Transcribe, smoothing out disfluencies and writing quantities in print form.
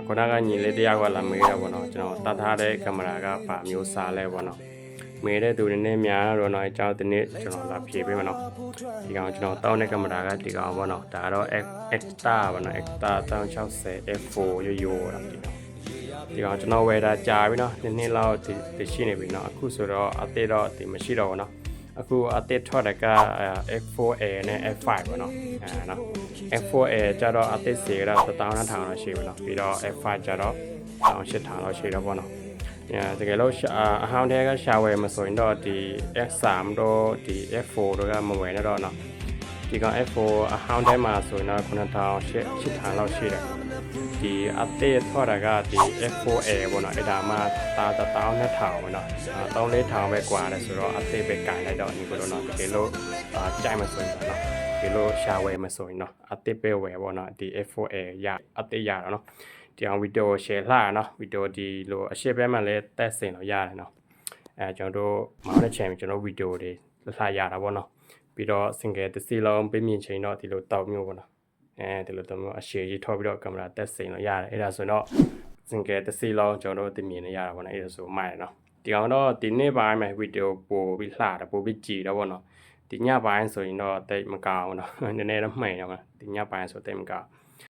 ခုနကညီလေးတယောက်ကလာမေးတော့ဗောနော်ကျွန်တော်တတ်ထားတဲ့ကင်မရာကဗာမျိုးစားလဲဗောနော်မေးတဲ့သူတွေနဲ့များတော့နော်အကြောင်းဒီနေ့ကျွန်တော်လာဖြေပေးမယ်နော်ဒီကောင်ကျွန်တော်တောင်းတဲ့ကင်မရာကဒီကောင်ဗောနော်ဒါတော့ Extra ဗောနော် Extra 1060 F4 ရိုးရိုးတော့ဒီကောင်ကျွန်တော်ဝယ်တာကြာပြီနော်နှစ်လောက်ဒီရှိနေပြီနော်အခုဆိုတော့အသေးတော့ဒီမရှိတော့ဘူးနော်အခုအသေးထွက်တဲ့က F4A နဲ့ F5 ပေါ့နော်နော် F4A ကျတော့အသေးစီကတော့1000လောက်ရှိပြီနော်ပြီးတော့ F5 ကျတော့1800လောက်ရှိတော့ပေါ့နော်တကယ်လို့အဟောင်းတဲကရှာဝယ်မဆိုရင်တော့ဒီ F3 တော့ဒီ F4 တို့ကမဝယ်နဲ့တော့နော်ဒီကောင် F4 အဟောင်းတဲမှာဆိုရင်တော့9800လောက်ရှိတယ်ဒီအသေးထွက်တာကဒီ F4A ပေါ့နော်အဲ့ဒါမှ1000ပေါ့နော်3000ပဲกว่าတယ်ဆိုတော့အသေးပဲကင်လိုက်တော့ဒီလိုနော်တကယ်လို့ကြိုက်မဆိုရင်တော့ဒီလိုရှာဝယ်မဆိုရင်တော့အသေးပဲဝယ်ပေါ့နော်ဒီ F4A ရအသေးရတော့နော်ဒီအောင်ဗီဒီယို share လှရနော်ဗီဒီယိုဒီလိုအရှိပဲမှလည်းတက်စင်တော့ရတယ်နော်ကျွန်တော်တို့မောင်းတဲ့ channel ကျွန်တော်ဗီဒီယိုတွေလှရတာပေါ့နော်ပြီးတော့ single တစ်စီလုံးပေးမြင်ချိန်တော့ဒီလိုတောက်မျိုးပေါ့နော်ဒီလိုတော့မျိုးအရှည်ကြီးထောက်ပြီးတော့ကင်မရာတက်စင်လို့ရတယ်အဲ့ဒါဆိုတော့ single တစ်စီလုံးကျွန်တော်တို့သိမြင်နေရတာပေါ့နော်အဲ့ဒါဆိုမှရနော်ဒီကောင်တော့ဒီနေ့ပိုင်းမှာဗီဒီယိုပို့ပြီးလှတာပို့ပြီးကြည်တော့ပေါ့နော်ဒီညပိုင်းဆိုရင်တော့တိတ်မကောင်းဘူးနော်နည်းနည်းတော့မှိန်တော့မှာဒီညပိုင်းဆိုတိတ်မကောင်း